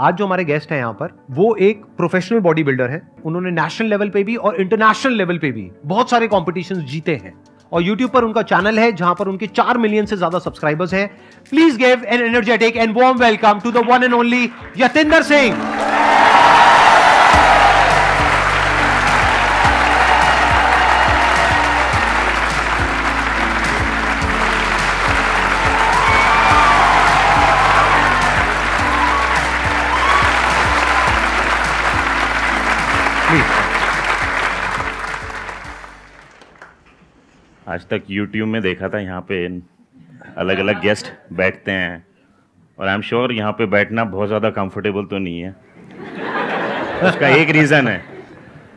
आज जो हमारे गेस्ट हैं यहाँ पर, वो एक प्रोफेशनल बॉडी बिल्डर है। उन्होंने नेशनल लेवल पे भी और इंटरनेशनल लेवल पे भी बहुत सारे कॉम्पिटिशंस जीते हैं और YouTube पर उनका चैनल है जहां पर उनके 4 मिलियन से ज्यादा सब्सक्राइबर्स हैं। Please give an energetic and warm welcome to the one and only Yatinder Singh. आज तक YouTube में देखा था, यहाँ पे अलग अलग गेस्ट बैठते हैं और आई एम श्योर यहाँ पे बैठना बहुत ज़्यादा कंफर्टेबल तो नहीं है। उसका एक रीज़न है,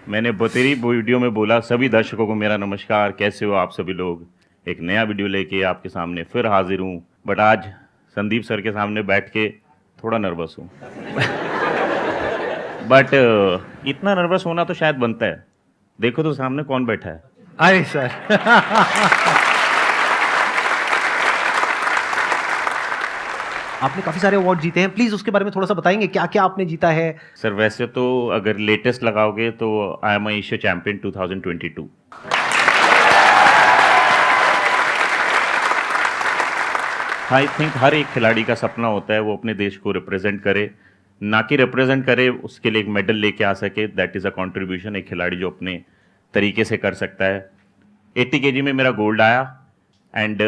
मैंने बतेरी वीडियो में बोला, सभी दर्शकों को मेरा नमस्कार, कैसे हो आप सभी लोग। एक नया वीडियो लेके आपके सामने फिर हाजिर हूँ, बट आज संदीप सर के सामने बैठ के थोड़ा नर्वस हूँ। बट इतना नर्वस होना तो शायद बनता है। देखो तो सामने कौन बैठा है। अरे सर आपने काफी सारे अवार्ड जीते हैं, प्लीज उसके बारे में थोड़ा सा बताएंगे क्या क्या आपने जीता है। सर वैसे तो अगर लेटेस्ट लगाओगे तो I am Asia champion 2022। I think हर एक खिलाड़ी का सपना होता है वो अपने देश को रिप्रेजेंट करे, ना कि रिप्रेजेंट करे उसके लिए एक मेडल लेके आ सके। दैट इज़ अ कॉन्ट्रीब्यूशन एक खिलाड़ी जो अपने तरीके से कर सकता है। 80 kg में मेरा गोल्ड आया एंड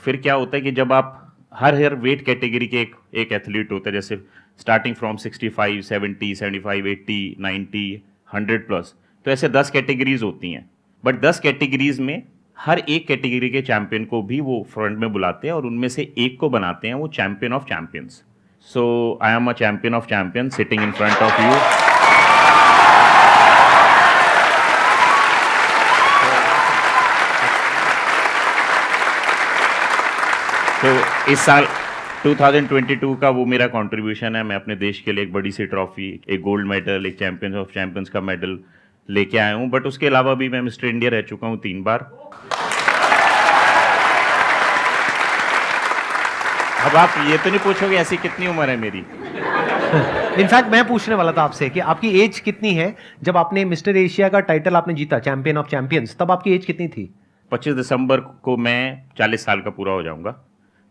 फिर क्या होता है कि जब आप हर वेट कैटेगरी के एक एथलीट होता है, जैसे स्टार्टिंग फ्रॉम 65, 70, 75, 80, 90, 100 प्लस, तो ऐसे 10 कैटेगरीज होती हैं। बट 10 कैटेगरीज में हर एक कैटेगरी के चैंपियन को भी वो फ्रंट में बुलाते हैं और उनमें से एक को बनाते हैं वो champion of champions. So I am a champion of champion sitting in front of you. तो इस साल 2022 का वो मेरा कंट्रीब्यूशन है। मैं अपने देश के लिए एक बड़ी सी ट्रॉफी, एक गोल्ड मेडल, एक चैंपियंस ऑफ चैंपियंस का मेडल लेके आया हूँ। बट उसके अलावा भी मैं मिस्टर इंडिया रह चुका हूँ 3 बार। अब आप ये तो नहीं पूछोगे ऐसी कितनी उम्र है मेरी। इनफैक्ट मैं पूछने वाला था आपसे कि आपकी एज कितनी है जब आपने मिस्टर एशिया का टाइटल आपने जीता, चैंपियन ऑफ चैंपियंस, तब आपकी एज कितनी थी? 25 दिसंबर को मैं 40 साल का पूरा हो जाऊंगा।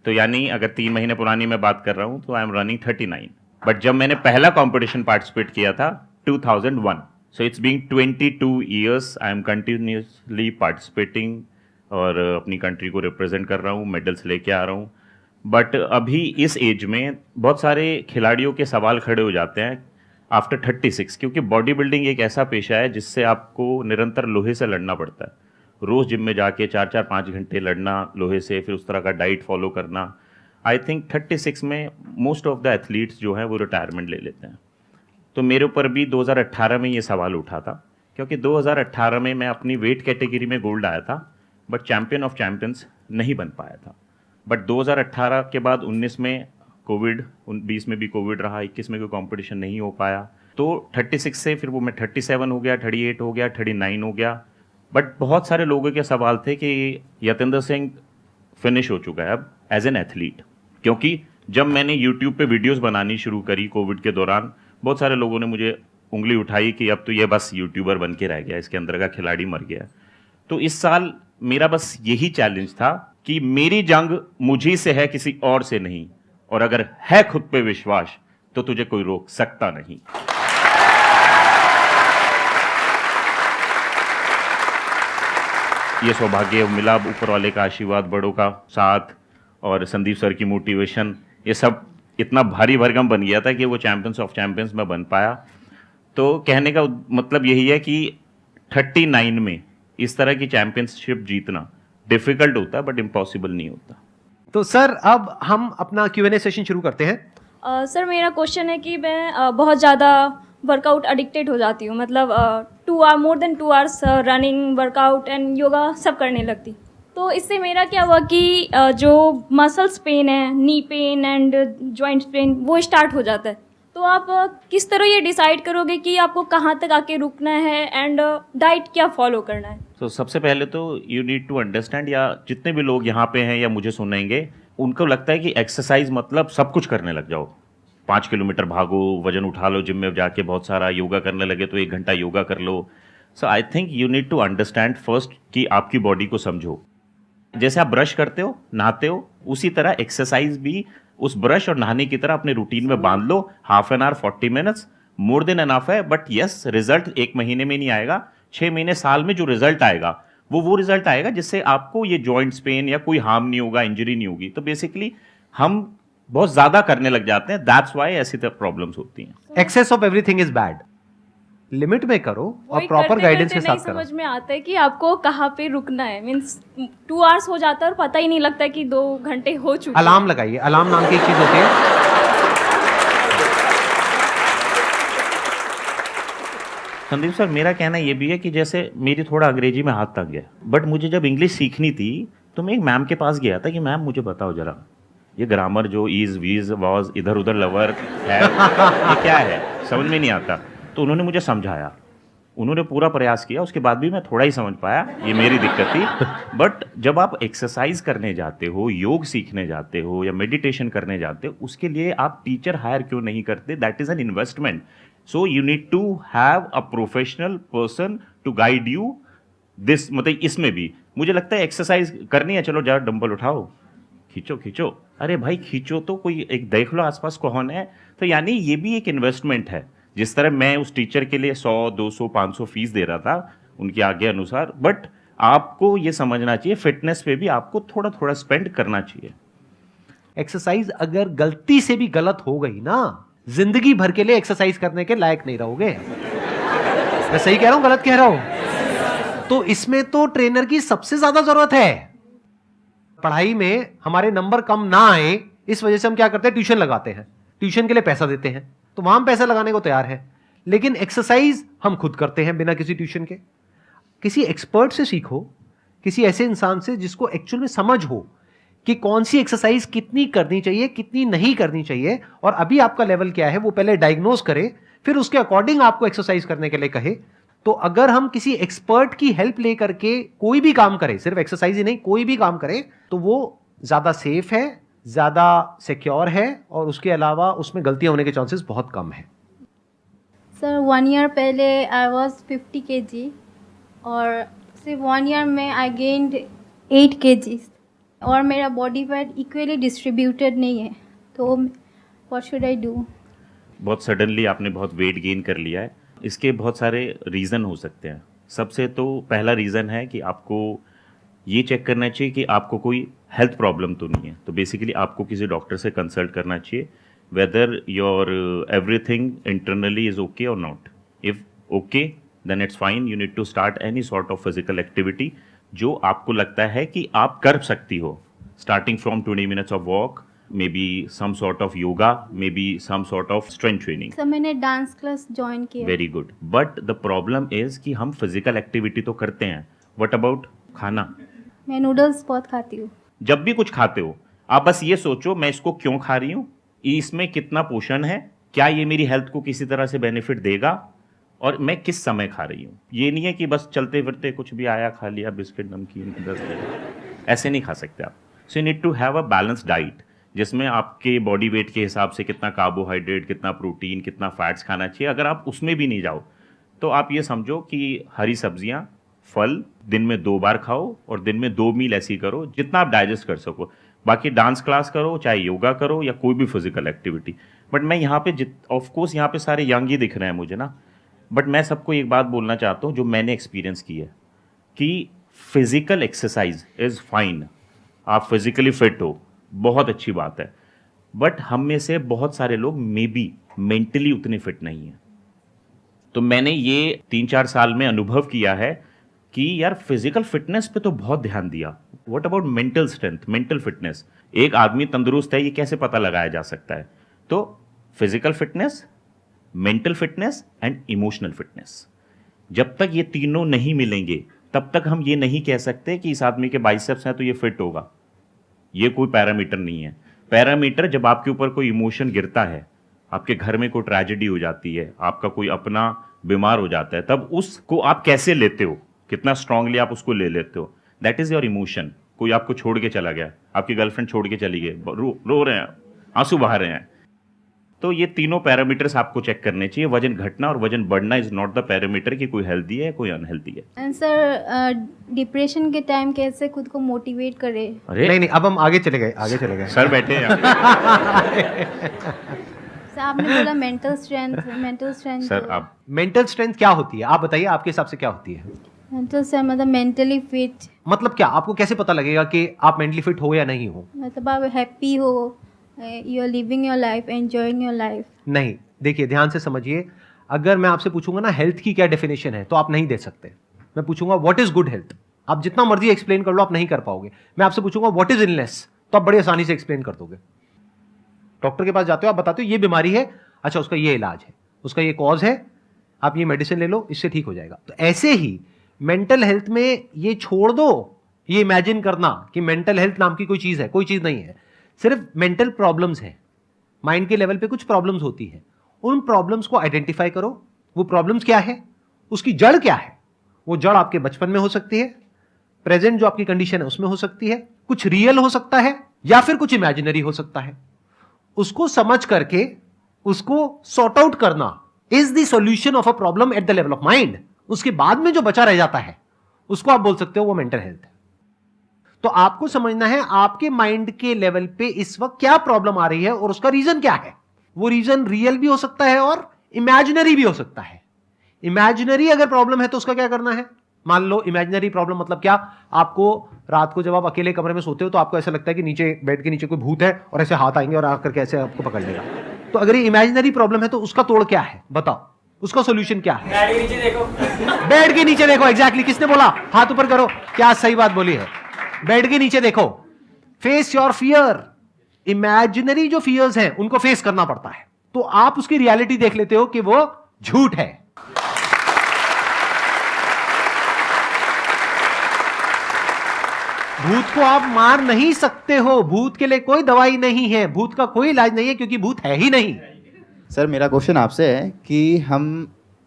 तो यानी अगर 3 महीने पुरानी मैं बात कर रहा हूँ तो आई एम रनिंग 39। बट जब मैंने पहला कंपटीशन पार्टिसिपेट किया था 2001, so it's being 22 years I am continuously participating और अपनी कंट्री को रिप्रेजेंट कर रहा हूँ, मेडल्स लेके आ रहा हूँ। बट अभी इस एज में बहुत सारे खिलाड़ियों के सवाल खड़े हो जाते हैं आफ्टर 36, क्योंकि बॉडी बिल्डिंग एक ऐसा पेशा है जिससे आपको निरंतर लोहे से लड़ना पड़ता है। रोज़ जिम में जाके 4-4-5 घंटे लड़ना लोहे से, फिर उस तरह का डाइट फॉलो करना। आई थिंक 36 में मोस्ट ऑफ द एथलीट्स जो हैं वो रिटायरमेंट ले लेते हैं। तो मेरे ऊपर भी 2018 में ये सवाल उठा था, क्योंकि 2018 में मैं अपनी वेट कैटेगरी में गोल्ड आया था बट चैम्पियन ऑफ चैम्पियंस नहीं बन पाया था। बट 2018 के बाद 19 में कोविड, 20 में भी कोविड रहा, 21 में कोई कॉम्पिटिशन नहीं हो पाया। तो 36 से फिर वो मैं 37 हो गया, 38 हो गया, 39 हो गया। बट बहुत सारे लोगों के सवाल थे कि यतिंदर सिंह फिनिश हो चुका है अब एज एन एथलीट, क्योंकि जब मैंने यूट्यूब पे वीडियोस बनानी शुरू करी कोविड के दौरान, बहुत सारे लोगों ने मुझे उंगली उठाई कि अब तो ये बस यूट्यूबर बन के रह गया, इसके अंदर का खिलाड़ी मर गया। तो इस साल मेरा बस यही चैलेंज था कि मेरी जंग मुझी से है, किसी और से नहीं, और अगर है खुद पे विश्वास तो तुझे कोई रोक सकता नहीं। ये सौभाग्य मिला ऊपर वाले का आशीर्वाद, बड़ों का साथ और संदीप सर की मोटिवेशन, ये सब इतना भारी भरकम बन गया था कि वो चैंपियंस ऑफ चैंपियंस में बन पाया। तो कहने का मतलब यही है कि 39 में इस तरह की चैंपियनशिप जीतना डिफिकल्ट होता है बट इम्पॉसिबल नहीं होता। तो सर अब हम अपना Q&A सेशन शुरू करते हैं। सर मेरा क्वेश्चन है कि मैं बहुत ज़्यादा वर्कआउट एडिक्टेड हो जाती हूँ, मतलब more than 2 hours running, workout and yoga सब करने लगती। तो इससे मेरा क्या हुआ कि जो मसल्स पेन है, knee pain and joints pain, वो स्टार्ट हो जाता है। तो आप किस तरह ये डिसाइड करोगे कि आपको कहाँ तक आके रुकना है एंड डाइट क्या फॉलो करना है? तो सबसे पहले तो यू नीड टू अंडरस्टैंड, या जितने भी लोग यहाँ पे हैं या मुझे सुनेंगे, उनको लगता है कि एक्सरसाइज मतलब सब कुछ करने लग जाओ, 5 किलोमीटर भागो, वजन उठा लो, जिम में जाके बहुत सारा योगा करने लगे तो 1 घंटा योगा कर लो. So I think you need to understand first कि आपकी बॉडी को समझो. जैसे आप ब्रश करते हो, नहाते हो, उसी तरह एक्सरसाइज भी उस ब्रश और नहाने की तरह अपने रूटीन में बांध लो. Half an hour, 40 minutes more than enough है. बट यस, रिजल्ट 1 महीने में नहीं आएगा, 6 महीने, साल में जो रिजल्ट आएगा वो रिजल्ट आएगा जिससे आपको ये जॉइंट्स पेन या कोई हार्म नहीं होगा, इंजरी नहीं होगी. तो बेसिकली हम बहुत ज्यादा करने लग जाते हैं, दैट्स व्हाई ऐसी तरह प्रॉब्लम्स होती हैं. Excess of everything is bad. Limit में करो और प्रॉपर गाइडेंस के साथ करो. समझ में आता है कि आपको कहाँ पे रुकना है. मींस 2 आवर्स हो जाता है और पता ही नहीं लगता कि 2 घंटे हो चुके. अलार्म लगाइए. अलार्म नाम की एक चीज होती है. संदीप सर, मेरा कहना ये भी है कि जैसे मेरी थोड़ा अंग्रेजी में हाथ तक गया, बट मुझे जब इंग्लिश सीखनी थी तो मैं एक मैम के पास गया था कि मैम मुझे बताओ जरा, ये ग्रामर जो इज, वीज, वॉज, इधर उधर लवर है, ये क्या है, समझ में नहीं आता. तो उन्होंने मुझे समझाया, उन्होंने पूरा प्रयास किया, उसके बाद भी मैं थोड़ा ही समझ पाया, ये मेरी दिक्कत थी. बट जब आप एक्सरसाइज करने जाते हो, योग सीखने जाते हो या मेडिटेशन करने जाते हो, उसके लिए आप टीचर हायर क्यों नहीं करते? That is an investment. So you need to have a professional person to guide you this. मतलब इसमें भी मुझे लगता है एक्सरसाइज करनी है, चलो जरा डंबल उठाओ, खींचो खींचो, अरे भाई खींचो तो, कोई एक देख लो आसपास कौन है. तो यानी ये भी एक इन्वेस्टमेंट है. जिस तरह मैं उस टीचर के लिए 100, 200, 500 फीस दे रहा था उनकी आज्ञा अनुसार, बट आपको ये समझना चाहिए फिटनेस पे भी आपको थोड़ा थोड़ा स्पेंड करना चाहिए. एक्सरसाइज अगर गलती से भी गलत हो गई ना, जिंदगी भर के लिए एक्सरसाइज करने के लायक नहीं रहोगे. मैं सही कह रहा हूं, गलत कह रहा हूं? तो इसमें तो ट्रेनर की सबसे ज्यादा जरूरत है. पढ़ाई में हमारे नंबर कम ना आए, इस वजह से हम क्या करते हैं, ट्यूशन लगाते हैं. ट्यूशन के लिए पैसा देते हैं, तो वहां हम पैसा लगाने को तैयार है. लेकिन एक्सरसाइज हम खुद करते हैं बिना किसी ट्यूशन के. किसी एक्सपर्ट से सीखो, किसी ऐसे इंसान से जिसको एक्चुअल में समझ हो कि कौन सी एक्सरसाइज कितनी करनी चाहिए, कितनी नहीं करनी चाहिए, और अभी आपका लेवल क्या है वो पहले डायग्नोज करे, फिर उसके अकॉर्डिंग आपको एक्सरसाइज करने के लिए कहे. तो अगर हम किसी एक्सपर्ट की हेल्प लेकर के कोई भी काम करें, सिर्फ एक्सरसाइज ही नहीं, कोई भी काम करें, तो वो ज्यादा सेफ है, ज्यादा सिक्योर है, और उसके अलावा उसमें गलतियां होने के चांसेस बहुत कम है. सर 1 ईयर पहले आई वॉज 50 kg और सिर्फ 1 ईयर में आई गेन्ड 8 kg और मेरा बॉडी वेट इक्वली डिस्ट्रीब्यूटेड नहीं है. तो व्हाट शुड आई डू? बहुत सडनली आपने बहुत वेट गेन कर लिया है. इसके बहुत सारे रीज़न हो सकते हैं. सबसे तो पहला रीज़न है कि आपको ये चेक करना चाहिए कि आपको कोई हेल्थ प्रॉब्लम तो नहीं है. तो बेसिकली आपको किसी डॉक्टर से कंसल्ट करना चाहिए, whether your everything internally is okay और not. If okay then it's fine. You need to start any sort of physical activity जो आपको लगता है कि आप कर सकती हो, starting from 20 minutes of walk, maybe some sort of yoga, maybe some sort of strength training. Sir मैंने डांस क्लास ज्वाइन किया. Very good. But the problem is कि हम physical activity तो करते हैं. What about खाना? मैं नूडल्स बहुत खाती हूँ. जब भी कुछ खाते हो आप बस ये सोचो मैं इसको क्यों खा रही हूँ, इसमें कितना पोषण है, क्या ये मेरी हेल्थ को किसी तरह से बेनिफिट देगा, और मैं किस समय खा रही हूँ. ये नहीं है कि बस चलते फिरते कुछ भी आया खा लिया, बिस्किट नमकीन 10 ऐसे नहीं खा सकते आप. So you need to have a balance diet जिसमें आपके बॉडी वेट के हिसाब से कितना कार्बोहाइड्रेट, कितना प्रोटीन, कितना फैट्स खाना चाहिए. अगर आप उसमें भी नहीं जाओ तो आप ये समझो कि हरी सब्जियां, फल दिन में 2 बार खाओ और दिन में 2 मील ऐसी करो जितना आप डाइजेस्ट कर सको. बाकी डांस क्लास करो, चाहे योगा करो या कोई भी फिजिकल एक्टिविटी. बट मैं यहाँ पे ऑफ कोर्स यहाँ पे सारे यंग ही दिख रहे हैं मुझे ना, बट मैं सबको एक बात बोलना चाहता हूँ जो मैंने एक्सपीरियंस की है कि फिजिकल एक्सरसाइज इज़ फाइन. आप फिजिकली फिट हो, बहुत अच्छी बात है, बट हम में से बहुत सारे लोग मे बी मेंटली उतने फिट नहीं हैं. तो मैंने ये 3-4 साल में अनुभव किया है कि यार फिजिकल फिटनेस पे तो बहुत ध्यान दिया. What about mental strength, mental fitness? एक आदमी तंदुरुस्त है ये कैसे पता लगाया जा सकता है? तो physical fitness, mental fitness and emotional fitness, जब तक ये तीनों नहीं मिलेंगे तब तक हम ये नहीं कह सकते कि इस आदमी के बाइसेप्स हैं तो ये फिट होगा. ये कोई पैरामीटर नहीं है. पैरामीटर जब आपके ऊपर कोई इमोशन गिरता है, आपके घर में कोई ट्रेजेडी हो जाती है, आपका कोई अपना बीमार हो जाता है, तब उसको आप कैसे लेते हो, कितना स्ट्रांगली आप उसको ले लेते हो, दैट इज योर इमोशन. कोई आपको छोड़ के चला गया, आपकी गर्लफ्रेंड छोड़ के चली गई, रो रहे हैं, आंसू बहा रहे हैं, तो ये तीनों पैरामीटर्स आपको चेक करने चाहिए। वजन घटना और वजन बढ़ना इज नॉट द पैरामीटर कि कोई हेल्दी है कोई अनहेल्दी है। एंड सर डिप्रेशन के टाइम कैसे खुद को मोटिवेट करे? अरे नहीं, अब हम आगे चले गए। सर बैठे हैं यहाँ सर आपने बोला मेंटल स्ट्रेंथ सर आप मेंटल स्ट्रेंथ क्या होती है, आप बताइए, आपके हिसाब से क्या होती है? मेंटल स्ट्रेंथ मतलब मेंटली फिट, मतलब क्या, आपको कैसे पता लगेगा कि आप मेंटली फिट हो या नहीं हो? मतलब आप हैप्पी हो, you are living your life, enjoying your life. नहीं, देखिए ध्यान से समझिए, अगर मैं आपसे पूछूंगा ना हेल्थ की क्या डेफिनेशन है तो आप नहीं दे सकते। मैं पूछूंगा व्हाट इज गुड हेल्थ, आप जितना मर्जी एक्सप्लेन कर लो आप नहीं कर पाओगे। मैं आपसे पूछूंगा व्हाट इज इलनेस, तो आप बड़ी आसानी से एक्सप्लेन कर दोगे। डॉक्टर के पास जाते हो, आप बताते हो ये बीमारी है, अच्छा उसका ये इलाज है, उसका ये कॉज है, आप ये मेडिसिन ले लो, इससे ठीक हो जाएगा। तो ऐसे ही मेंटल हेल्थ में ये छोड़ दो ये इमेजिन करना कि मेंटल हेल्थ नाम की कोई चीज है, कोई चीज नहीं है। सिर्फ मेंटल प्रॉब्लम्स हैं, माइंड के लेवल पे कुछ प्रॉब्लम्स होती है। उन प्रॉब्लम्स को आइडेंटिफाई करो, वो प्रॉब्लम्स क्या है, उसकी जड़ क्या है। वो जड़ आपके बचपन में हो सकती है, प्रेजेंट जो आपकी कंडीशन है उसमें हो सकती है, कुछ रियल हो सकता है या फिर कुछ इमेजिनरी हो सकता है। उसको समझ करके उसको सॉर्ट आउट करना is the solution of a problem at the level of mind. उसके बाद में जो बचा रह जाता है उसको आप बोल सकते हो वो मेंटल हेल्थ है। तो आपको समझना है आपके माइंड के लेवल पे इस वक्त क्या प्रॉब्लम आ रही है और उसका रीजन क्या है। वो रीजन रियल भी हो सकता है और इमेजिनरी भी हो सकता है। इमेजिनरी अगर प्रॉब्लम है तो उसका क्या करना है, मान लो इमेजिनरी प्रॉब्लम मतलब क्या, आपको रात को जब आप अकेले कमरे में सोते हो तो आपको ऐसा लगता है कि नीचे बेड के नीचे कोई भूत है और ऐसे हाथ आएंगे और आकर के ऐसे आपको पकड़ लेगा। तो अगर ये इमेजिनरी प्रॉब्लम है तो उसका तोड़ क्या है, बताओ उसका सोल्यूशन क्या है? बेड के नीचे देखो, बेड के नीचे देखो। एग्जैक्टली, किसने बोला, हाथ ऊपर करो, क्या सही बात बोली है। बेड के नीचे देखो, फेस योर फियर। इमेजिनरी जो फियर्स हैं उनको फेस करना पड़ता है, तो आप उसकी रियलिटी देख लेते हो कि वो झूठ है। भूत को आप मार नहीं सकते हो, भूत के लिए कोई दवाई नहीं है, भूत का कोई इलाज नहीं है क्योंकि भूत है ही नहीं। सर मेरा क्वेश्चन आपसे है कि हम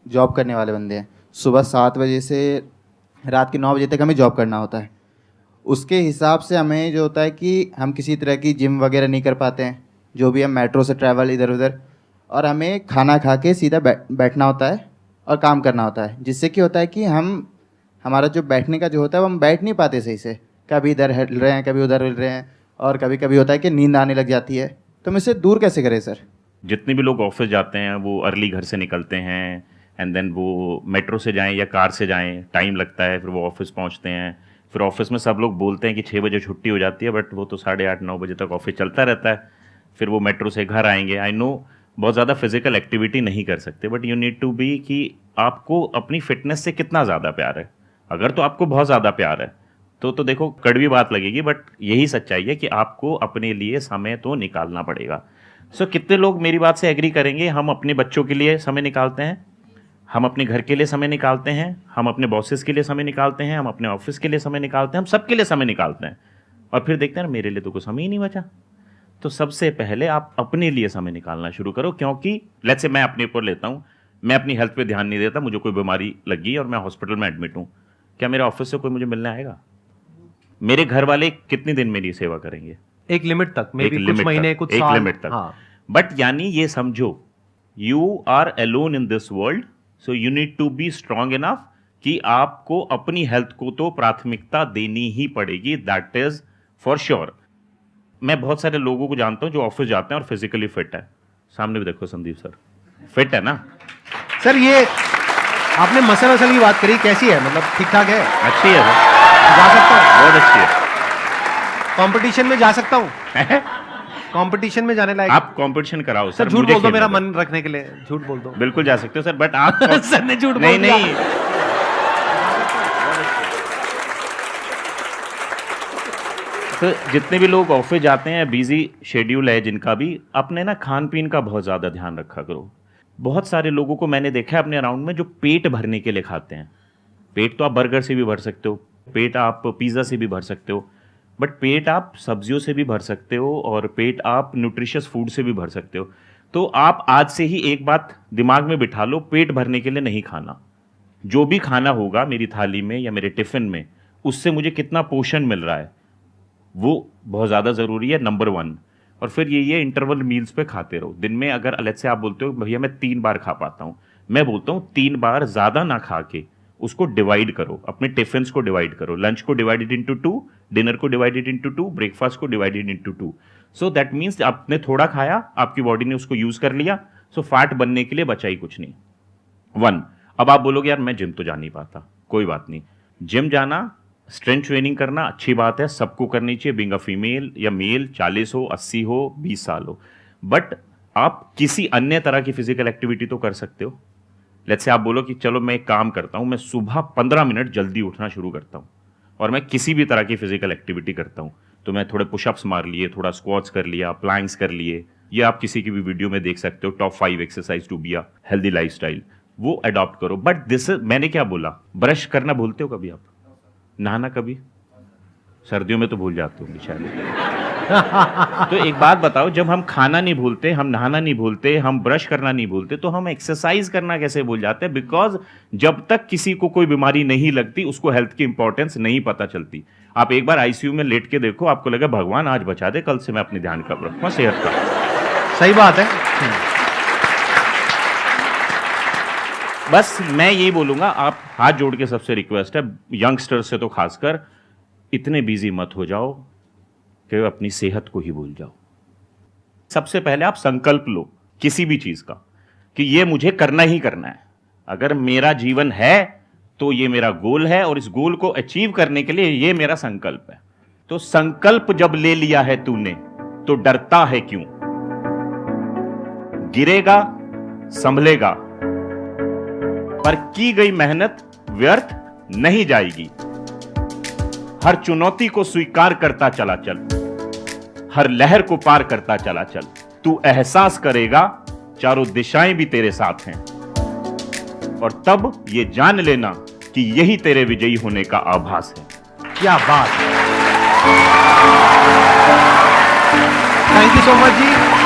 जॉब करने वाले बंदे हैं, सुबह 7 बजे से रात के 9 बजे तक हमें जॉब करना होता है। उसके हिसाब से हमें जो होता है कि हम किसी तरह की जिम वगैरह नहीं कर पाते हैं, जो भी हम मेट्रो से ट्रैवल इधर उधर, और हमें खाना खा के सीधा बैठना होता है और काम करना होता है, जिससे कि होता है कि हमारा जो बैठने का जो होता है वो हम बैठ नहीं पाते सही से, कभी इधर हिल रहे हैं कभी उधर हिल रहे हैं, और कभी कभी होता है कि नींद आने लग जाती है। तो हम इससे दूर कैसे करें सर? जितने भी लोग ऑफिस जाते हैं वो अर्ली घर से निकलते हैं, एंड देन वो मेट्रो से जाएं या कार से जाएं, टाइम लगता है, फिर वो ऑफिस पहुंचते हैं। फिर ऑफिस में सब लोग बोलते हैं कि 6 बजे छुट्टी हो जाती है, बट वो तो 8:30-9 बजे तक ऑफिस चलता रहता है। फिर वो मेट्रो से घर आएंगे। आई नो बहुत ज़्यादा फिजिकल एक्टिविटी नहीं कर सकते, but you need to be कि आपको अपनी फिटनेस से कितना ज़्यादा प्यार है। अगर तो आपको बहुत ज़्यादा प्यार है तो देखो कड़वी बात लगेगी, बट यही सच्चाई है कि आपको अपने लिए समय तो निकालना पड़ेगा। सो कितने लोग मेरी बात से एग्री करेंगे, हम अपने बच्चों के लिए समय निकालते हैं, हम अपने घर के लिए समय निकालते हैं, हम अपने बॉसेस के लिए समय निकालते हैं, हम अपने ऑफिस के लिए समय निकालते हैं, हम सबके लिए समय निकालते हैं, और फिर देखते हैं मेरे लिए तो कुछ समय ही नहीं बचा। तो सबसे पहले आप अपने लिए समय निकालना शुरू करो, क्योंकि लेट्स से मैं अपने ऊपर लेता हूँ, मैं अपनी हेल्थ पे ध्यान नहीं देता, मुझे कोई बीमारी लगी और मैं हॉस्पिटल में एडमिट हूँ, क्या मेरे ऑफिस से कोई मुझे मिलने आएगा? मेरे घर वाले कितने दिन मेरी सेवा करेंगे? एक लिमिट तक, मे बी कुछ महीने कुछ साल, एक लिमिट तक। हाँ। बट यानी ये समझो you are alone in this world, so you need to be strong enough कि आपको अपनी हेल्थ को तो प्राथमिकता देनी ही पड़ेगी, दैट इज फॉर श्योर। मैं बहुत सारे लोगों को जानता हूं जो ऑफिस जाते हैं और फिजिकली फिट है। सामने भी देखो संदीप सर, फिट है ना सर? ये आपने मसल वसल की बात करी, कैसी है, मतलब ठीक ठाक है? अच्छी है सर, जा सकता हूँ, बहुत अच्छी है। कंपटीशन में जा सकता हूँ? कंपटीशन में जाने लायक? आप कंपटीशन कराओ सर, झूठ बोल दो मेरा मन रखने के लिए, झूठ बोल दो। बिल्कुल जा सकते हो सर, बट आप सर ने झूठ बोल नहीं दिया। नहीं तो जितने भी लोग ऑफिस जाते हैं, बिजी शेड्यूल है जिनका भी, अपने ना खान पीन का बहुत ज़्यादा ध्यान रखा करो। बहुत सारे लोगों को मैंने देखा है अपने अराउंड में जो पेट भरने के लिए खाते हैं। पेट तो आप बर्गर से भी भर सकते हो, पेट आप पिज़्ज़ा से भी भर सकते हो, बट पेट आप सब्जियों से भी भर सकते हो, और पेट आप न्यूट्रिशियस फूड से भी भर सकते हो। तो आप आज से ही एक बात दिमाग में बिठा लो, पेट भरने के लिए नहीं खाना। जो भी खाना होगा मेरी थाली में या मेरे टिफ़िन में, उससे मुझे कितना पोषण मिल रहा है वो बहुत ज़्यादा ज़रूरी है, नंबर 1। और फिर ये इंटरवल मील्स पे खाते रहो। दिन में अगर अलग से आप बोलते हो भैया मैं 3 बार खा पाता हूं, मैं बोलता हूं 3 बार ज्यादा ना खा के उसको डिवाइड करो, अपने टिफिन्स को डिवाइड करो, लंच को डिवाइडेड इनटू 2, डिनर को डिवाइडेड इनटू 2, ब्रेकफास्ट को divided into 2। So that means आपने थोड़ा खाया, आपकी बॉडी ने उसको यूज कर लिया, सो फैट बनने के लिए बचा ही कुछ नहीं। 1। अब आप बोलोगे यार मैं जिम तो जा नहीं पाता, कोई बात नहीं, जिम जाना, स्ट्रेंथ ट्रेनिंग करना अच्छी बात है, सबको करनी चाहिए, बीइंग अ फीमेल या मेल, 40 हो, 80 हो, 20 साल हो। बट आप किसी अन्य तरह की फिजिकल एक्टिविटी तो कर सकते हो। लेट्स से आप बोलो कि चलो मैं एक काम करता हूं, मैं सुबह 15 मिनट जल्दी उठना शुरू करता हूं और मैं किसी भी तरह की फिजिकल एक्टिविटी करता हूं। तो मैं थोड़े पुशअप्स मार लिए, थोड़ा स्क्वाट्स कर लिया, प्लैंक्स कर लिए, ये आप किसी की भी वीडियो में देख सकते हो, top 5 exercise to be a healthy lifestyle, वो अडॉप्ट करो। बट दिस मैंने क्या बोला, ब्रश करना भूलते हो कभी आप? नहाना कभी? सर्दियों में तो भूल जाते होंगे शायद। तो एक बात बताओ, जब हम खाना नहीं भूलते, हम नहाना नहीं भूलते, हम ब्रश करना नहीं भूलते, तो हम एक्सरसाइज करना कैसे भूल जाते हैं? बिकॉज जब तक किसी को कोई बीमारी नहीं लगती उसको हेल्थ की इंपॉर्टेंस नहीं पता चलती। आप एक बार आईसीयू में लेट के देखो, आपको लगा भगवान आज बचा दे, कल से मैं अपने ध्यान का रखूंगा सेहत का। सही बात है। बस मैं यही बोलूंगा, आप हाथ जोड़ के सबसे रिक्वेस्ट है, यंगस्टर से तो खासकर, इतने बिजी मत हो जाओ कि अपनी सेहत को ही भूल जाओ। सबसे पहले आप संकल्प लो किसी भी चीज का कि ये मुझे करना ही करना है। अगर मेरा जीवन है तो ये मेरा गोल है और इस गोल को अचीव करने के लिए ये मेरा संकल्प है। तो संकल्प जब ले लिया है तूने तो डरता है क्यों? गिरेगा, संभलेगा, पर की गई मेहनत व्यर्थ नहीं जाएगी। हर चुनौती को स्वीकार करता चला चल, हर लहर को पार करता चला चल। तू एहसास करेगा चारों दिशाएं भी तेरे साथ हैं, और तब ये जान लेना कि यही तेरे विजयी होने का आभास है। क्या बात है। Thank you so much ji.